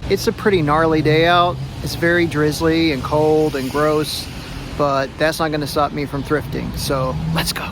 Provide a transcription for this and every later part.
It's a pretty gnarly day out. It's very drizzly and cold and gross, but that's not going to stop me from thrifting. So let's go.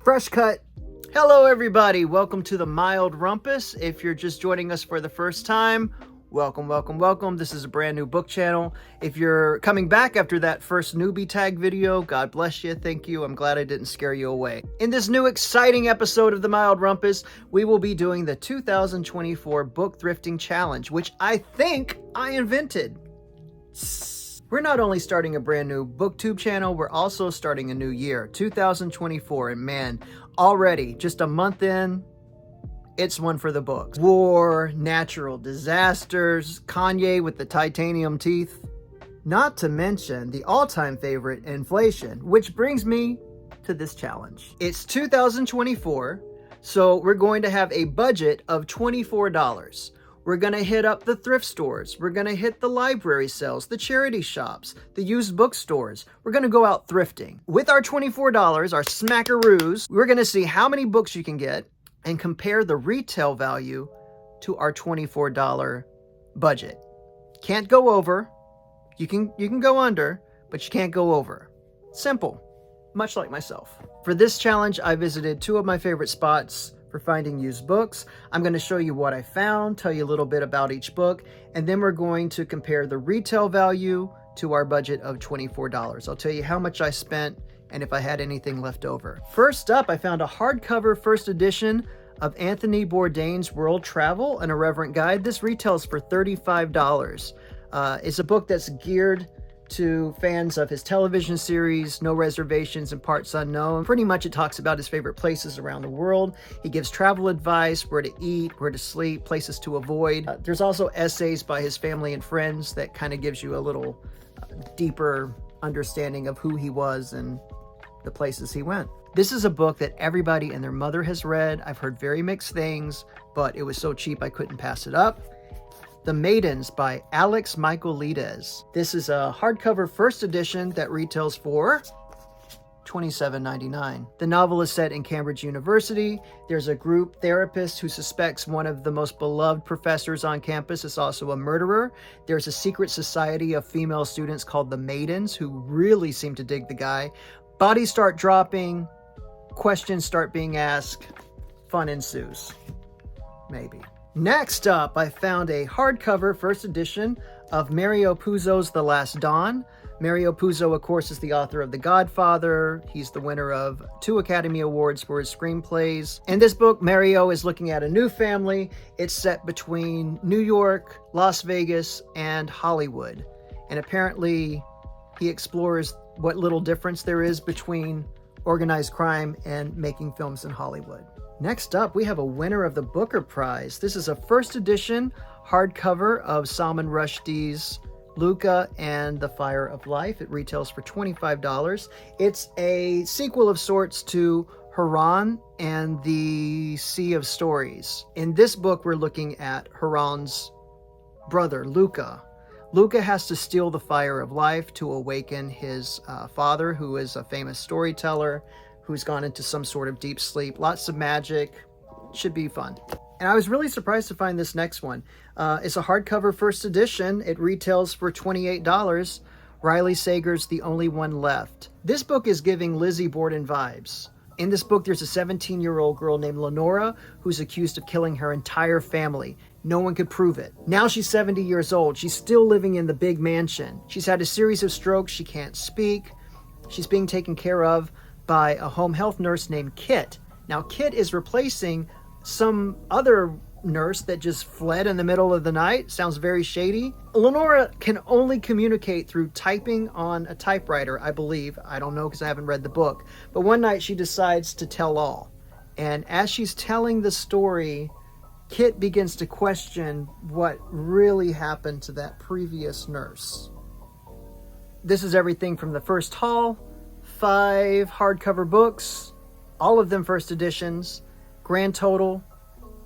Fresh cut. Hello everybody, welcome to the Mild Rumpus. If you're just joining us for the first time, welcome. This is a brand new book channel. If you're coming back after that first newbie tag video, God bless you, thank you. I'm glad I didn't scare you away. In this new exciting episode of the Mild Rumpus, we will be doing the 2024 Book Thrifting Challenge, which I think I invented. We're not only starting a brand new booktube channel, we're also starting a new year, 2024, and man, already, just a month in, it's one for the books. War, natural disasters, Kanye with the titanium teeth, not to mention the all-time favorite, inflation, which brings me to this challenge. It's 2024, so we're going to have a budget of $24. We're going to hit up the thrift stores. We're going to hit the library sales, the charity shops, the used bookstores. We're going to go out thrifting. With our $24, our smackaroos, we're going to see how many books you can get and compare the retail value to our $24 budget. Can't go over. You can go under, but you can't go over. Simple, much like myself. For this challenge, I visited two of my favorite spots for finding used books. I'm going to show you what I found, tell you a little bit about each book, and then we're going to compare the retail value to our budget of $24. I'll tell you how much I spent and if I had anything left over. First up, I found a hardcover first edition of Anthony Bourdain's World Travel, an Irreverent Guide. This retails for $35. It's a book that's geared to fans of his television series, No Reservations and Parts Unknown. Pretty much it talks about his favorite places around the world. He gives travel advice, where to eat, where to sleep, places to avoid. There's also essays by his family and friends that kind of gives you a little deeper understanding of who he was and the places he went. This is a book that everybody and their mother has read. I've heard very mixed things, but it was so cheap I couldn't pass it up. The Maidens by Alex Michaelides. This is a hardcover first edition that retails for $27.99. The novel is set in Cambridge University. There's a group therapist who suspects one of the most beloved professors on campus is also a murderer. There's a secret society of female students called the Maidens who really seem to dig the guy. Bodies start dropping, questions start being asked, fun ensues. Maybe. Next up, I found a hardcover first edition of Mario Puzo's The Last Dawn. Mario Puzo, of course, is the author of The Godfather. He's the winner of 2 Academy Awards for his screenplays. In this book, Mario is looking at a new family. It's set between New York, Las Vegas, and Hollywood. And apparently, he explores what little difference there is between organized crime and making films in Hollywood. Next up, we have a winner of the Booker Prize. This is a first edition hardcover of Salman Rushdie's Luca and the Fire of Life. It retails for $25. It's a sequel of sorts to Haran and the Sea of Stories. In this book, we're looking at Haran's brother, Luca. Luca has to steal the Fire of Life to awaken his father, who is a famous storyteller, who's gone into some sort of deep sleep. Lots of magic. Should be fun. And I was really surprised to find this next one. It's a hardcover first edition. It retails for $28. Riley Sager's The Only One Left. This book is giving Lizzie Borden vibes. In this book, there's a 17-year-old girl named Lenora who's accused of killing her entire family. No one could prove it. Now she's 70 years old. She's still living in the big mansion. She's had a series of strokes. She can't speak. She's being taken care of by a home health nurse named Kit. Now, Kit is replacing some other nurse that just fled in the middle of the night. Sounds very shady. Lenora can only communicate through typing on a typewriter, I believe. I don't know because I haven't read the book. But one night she decides to tell all. And as she's telling the story, Kit begins to question what really happened to that previous nurse. This is everything from the first haul, 5 hardcover books, all of them first editions, grand total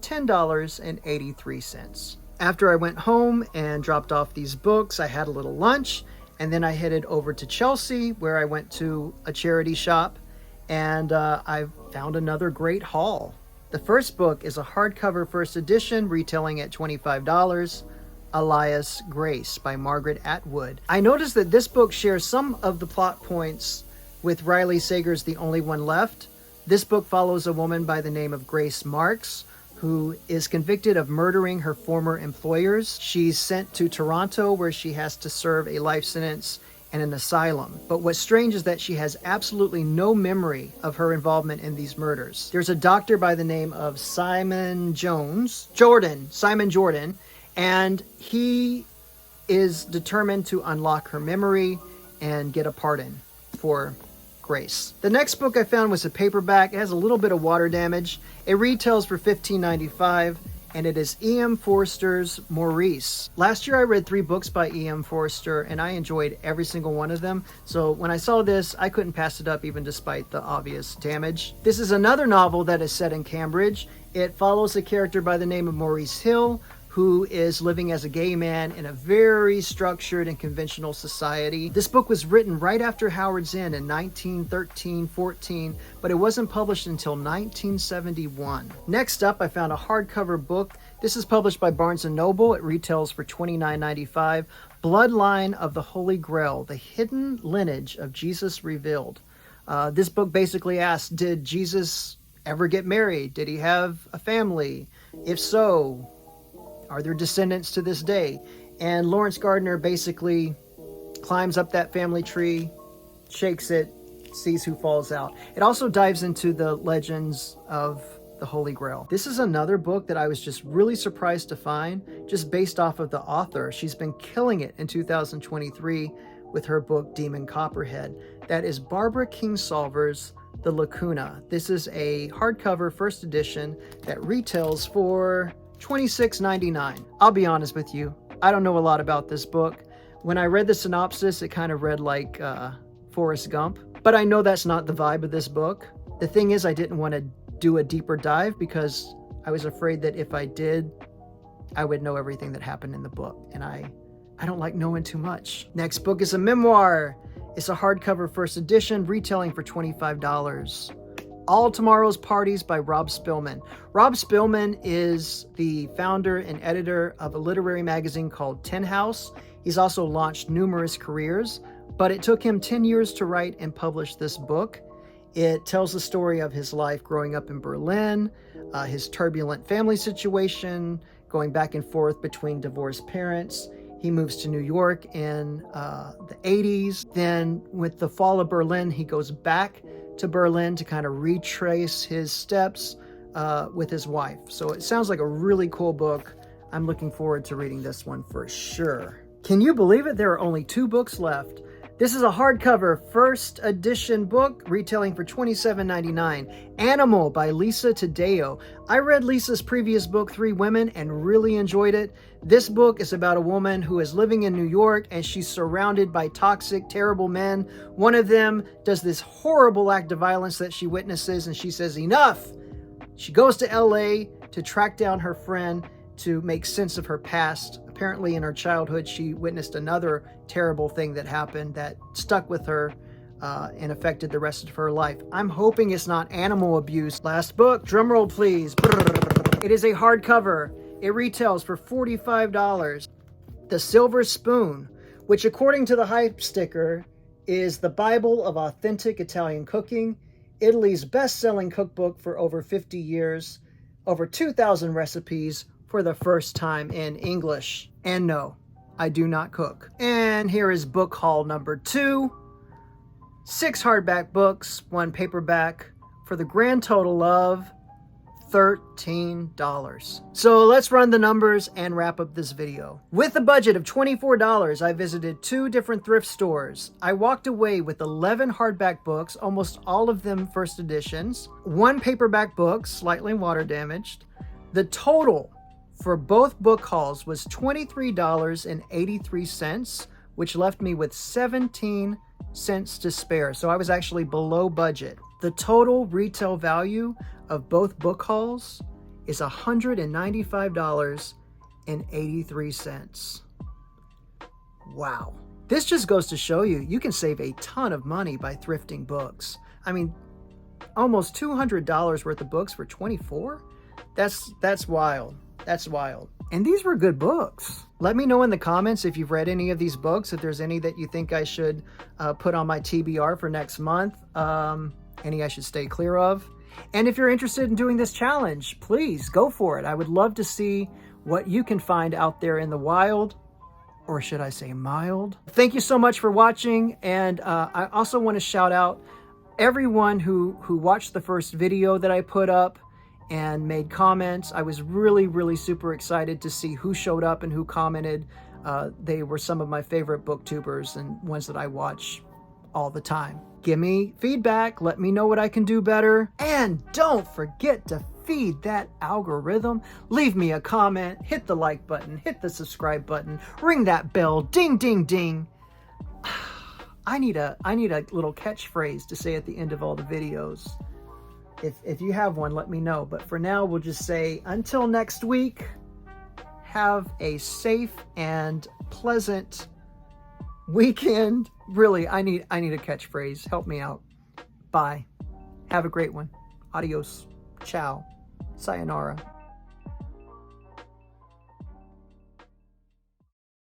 $10.83. After I went home and dropped off these books, I had a little lunch, and then I headed over to Chelsea, where I went to a charity shop, and I found another great haul. The first book is a hardcover first edition, retailing at $25, Elias Grace by Margaret Atwood. I noticed that this book shares some of the plot points with Riley Sager's The Only One Left. This book follows a woman by the name of Grace Marks, who is convicted of murdering her former employers. She's sent to Toronto, where she has to serve a life sentence in an asylum. But what's strange is that she has absolutely no memory of her involvement in these murders. There's a doctor by the name of Simon Jordan, and he is determined to unlock her memory and get a pardon for Grace. The next book I found was a paperback. It has a little bit of water damage. It retails for $15.95, and it is E.M. Forster's Maurice. Last year I read 3 books by E.M. Forster, and I enjoyed every single one of them. So when I saw this, I couldn't pass it up even despite the obvious damage. This is another novel that is set in Cambridge. It follows a character by the name of Maurice Hill, who is living as a gay man in a very structured and conventional society. This book was written right after Howard's End in 1913-14, but it wasn't published until 1971. Next up, I found a hardcover book. This is published by Barnes & Noble. It retails for $29.95. Bloodline of the Holy Grail, The Hidden Lineage of Jesus Revealed. This book basically asks, did Jesus ever get married? Did he have a family? If so, are there descendants to this day? And Lawrence Gardner basically climbs up that family tree, shakes it, sees who falls out. It also dives into the legends of the Holy Grail. This is another book that I was just really surprised to find, just based off of the author. She's been killing it in 2023 with her book Demon Copperhead. That is Barbara Kingsolver's The Lacuna. This is a hardcover first edition that retails for $26.99. I'll be honest with you, I don't know a lot about this book. When I read the synopsis, it kind of read like Forrest Gump, but I know that's not the vibe of this book. The thing is, I didn't want to do a deeper dive because I was afraid that if I did, I would know everything that happened in the book, and I don't like knowing too much. Next book is a memoir. It's a hardcover first edition, retailing for $25. All Tomorrow's Parties by Rob Spillman. Rob Spillman is the founder and editor of a literary magazine called Tin House. He's also launched numerous careers, but it took him 10 years to write and publish this book. It tells the story of his life growing up in Berlin, his turbulent family situation, going back and forth between divorced parents. He moves to New York in the 80s. Then with the fall of Berlin, he goes back to Berlin to kind of retrace his steps with his wife. So it sounds like a really cool book. I'm looking forward to reading this one for sure. Can you believe it? There are only 2 books left. This is a hardcover first edition book retailing for $27.99. Animal by Lisa Taddeo. I read Lisa's previous book, 3 Women, and really enjoyed it. This book is about a woman who is living in New York and she's surrounded by toxic, terrible men. One of them does this horrible act of violence that she witnesses and she says, enough! She goes to LA to track down her friend to make sense of her past. Apparently in her childhood, she witnessed another terrible thing that happened that stuck with her and affected the rest of her life. I'm hoping it's not animal abuse. Last book, drumroll please. It is a hardcover. It retails for $45. The Silver Spoon, which according to the hype sticker is the Bible of authentic Italian cooking, Italy's best-selling cookbook for over 50 years, over 2,000 recipes for the first time in English. And no, I do not cook. And here is book haul number 2. 6 hardback books, 1 paperback, for the grand total of $13. So let's run the numbers and wrap up this video. With a budget of $24, I visited 2 different thrift stores. I walked away with 11 hardback books, almost all of them first editions, 1 paperback book, slightly water damaged. The total for both book hauls was $23.83, which left me with 17 cents to spare. So I was actually below budget. The total retail value of both book hauls is $195.83. Wow. This just goes to show you, you can save a ton of money by thrifting books. I mean, almost $200 worth of books for $24? That's wild. That's wild. And these were good books. Let me know in the comments if you've read any of these books, if there's any that you think I should put on my TBR for next month, any I should stay clear of. And if you're interested in doing this challenge, please go for it. I would love to see what you can find out there in the wild, or should I say mild. Thank you so much for watching. And I also want to shout out everyone who watched the first video that I put up and made comments. I was really super excited to see who showed up and who commented. They were some of my favorite booktubers and ones that I watch all the time. Give me feedback. Let me know what I can do better. And don't forget to feed that algorithm. Leave me a comment, hit the like button, hit the subscribe button, ring that bell, ding, ding, ding. I need a little catchphrase to say at the end of all the videos. If you have one, let me know. But for now, we'll just say until next week, have a safe and pleasant weekend. Really, I need a catchphrase. Help me out. Bye. Have a great one. Adios. Ciao. Sayonara.